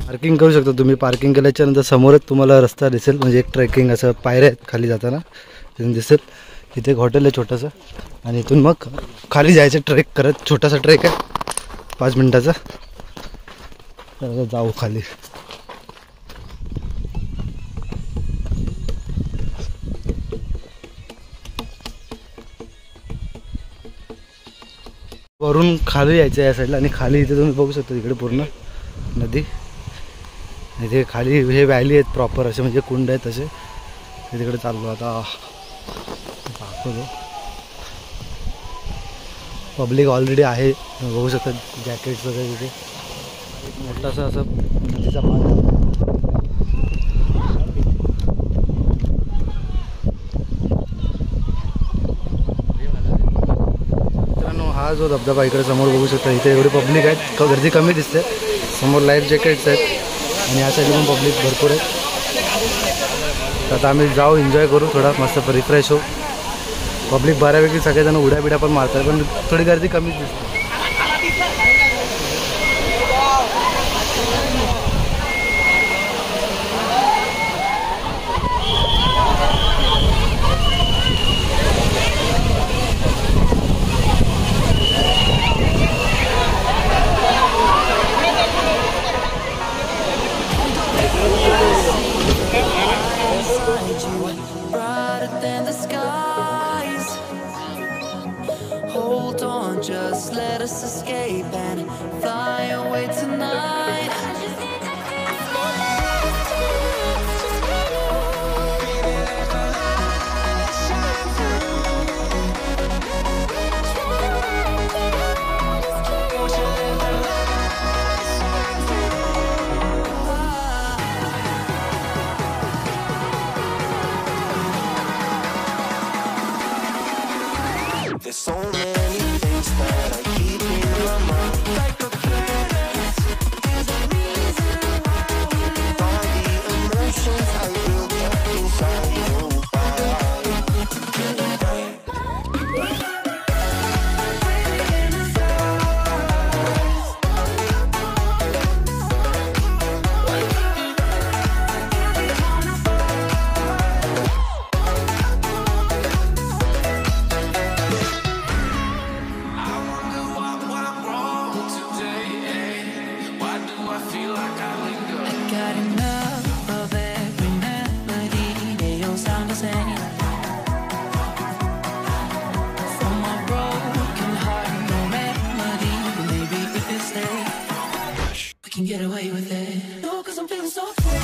Parking करू शकता तुम्ही। पार्किंग केल्याच्या नंतर समोरच तुम्हाला रस्ता दिसेल, म्हणजे एक ट्रेकिंग असं पायऱ्या आहेत खाली जाताना तिथून दिसेल। इथे एक हॉटेल आहे छोटंसं आणि इथून मग खाली जायचं ट्रेक करत। छोटासा ट्रेक आहे 5 मिनिटाचा, तर जाऊ खाली। वरून खाली यायचं या साईडला, आणि खाली इथे तुम्ही बघू शकता इकडे पूर्ण नदी। इथे खाली हे व्हॅली आहेत प्रॉपर असे, म्हणजे कुंड आहेत तसे। तिकडे चाललो आता, दाखवतो। पब्लिक ऑलरेडी आहे, बघू शकता जॅकेट्स वगैरे। तिथे मोठासा असं नदीचा पाणी आहे। मित्रांनो, हा जो धबधबा इकडे समोर बघू शकता, इथे एवढी पब्लिक आहेत, गर्दी कमी दिसते। समोर लाईफ जॅकेट्स आहेत आणि या साईडला पण पब्लिक भरपूर आहे। तर आता आम्ही जाऊ, एन्जॉय करू, थोडा मस्त रिफ्रेश होऊ। पब्लिक बऱ्यापैकी सगळेजण उड्या बिड्या पण मारतात, पण थोडी गर्दी कमीच दिसते। Just let us escape and fly away tonight. There's so many things that I keep in my mind, like the planets. There's a reason why we live. All the emotions I built up inside you. Can get away with it. No, 'cause I'm feeling so free.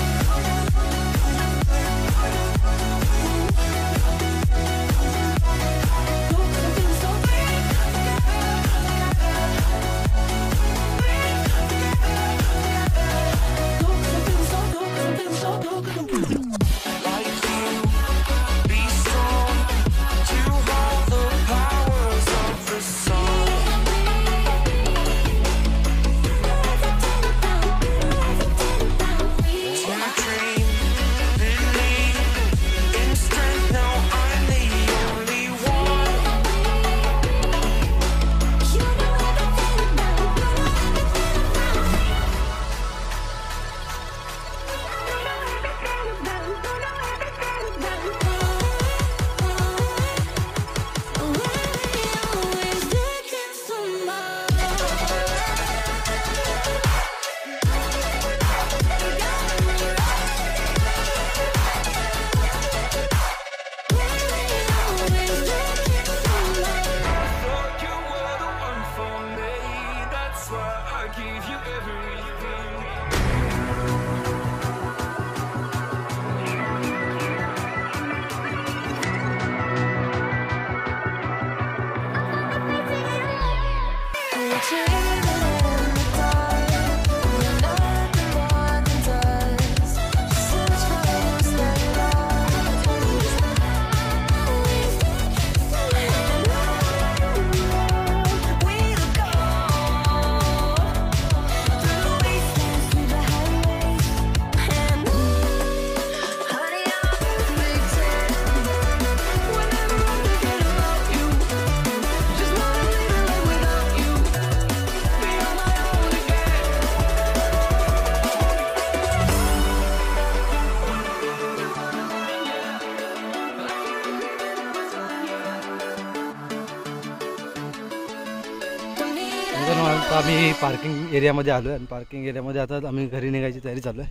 आता आम्ही parking एरियामध्ये आलो आहे आणि parking एरियामध्ये आता आम्ही घरी निघायची तयारी चालू आहे.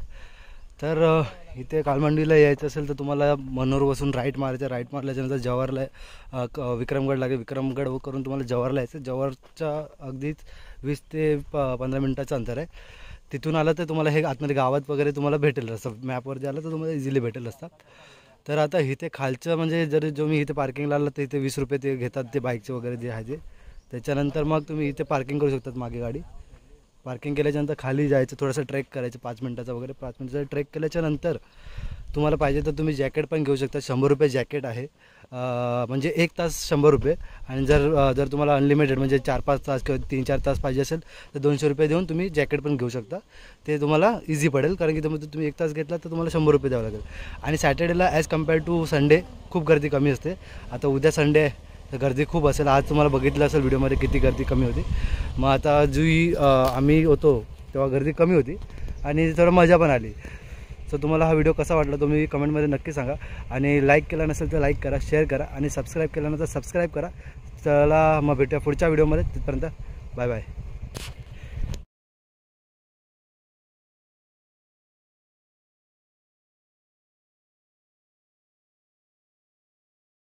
तर इथे कालमंडीला यायचं असेल तर तुम्हाला मनोर बसून राईट मारायचं. राईट मारल्याच्यानंतर जव्हारला विक्रमगड लागेल. विक्रमगड करून तुम्हाला जव्हारला यायचं. जव्हारच्या अगदीच 20 ते 15 मिनटाचं अंतर आहे. तिथून आलं तर तुम्हाला हे आतमध्ये गावात वगैरे तुम्हाला भेटेल रस्ता. मॅपवर जे आलं तर तुम्हाला इझिली भेटेल रस्ता. तर आता इथे खालचं म्हणजे जर जो मी इथे पार्किंगला आलं तर इथे 20 रुपये ते घेतात ते बाईकचे वगैरे जे आहे ते. त्याच्यानंतर मग तुम्ही इथे पार्किंग करू शकतात मागे गाडी. पार्किंग केल्याच्यानंतर खाली जायचं, थोडंसं ट्रेक करायचं 5 मिनटाचा वगैरे. 5 मिनटाचा ट्रेक केल्याच्यानंतर तुम्हाला पाहिजे तर तुम्ही जॅकेट पण घेऊ शकता. 100 रुपये जॅकेट आहे. म्हणजे 1 तास 100 रुपये. आणि जर तुम्हाला अनलिमिटेड म्हणजे 4-5 तास किंवा 3-4 तास पाहिजे असेल तर 200 रुपये देऊन तुम्ही जॅकेट पण घेऊ शकता. ते तुम्हाला इझी पडेल, कारण की तुम्ही 1 तास घेतला तर तुम्हाला 100 रुपये द्यावं लागेल. आणि सॅटर्डेला ॲज कम्पेअर टू संडे खूप गर्दी कमी असते. आता उद्या संडे आहे तर गर्दी खूप असेल. आज तुम्हाला बघितलं असेल व्हिडिओमध्ये किती गर्दी कमी होती. मग आता जी आम्ही होतो तेव्हा गर्दी कमी होती आणि थोडं मजा पण आली. सो तुम्हाला हा व्हिडिओ कसा वाटला तुम्ही कमेंटमध्ये नक्की सांगा. आणि लाईक केला नसेल तर लाईक करा, शेअर करा आणि सबस्क्राईब केल्यानंतर सबस्क्राईब करा. चला मग भेटूया पुढच्या व्हिडिओमध्ये. तिथपर्यंत बाय बाय.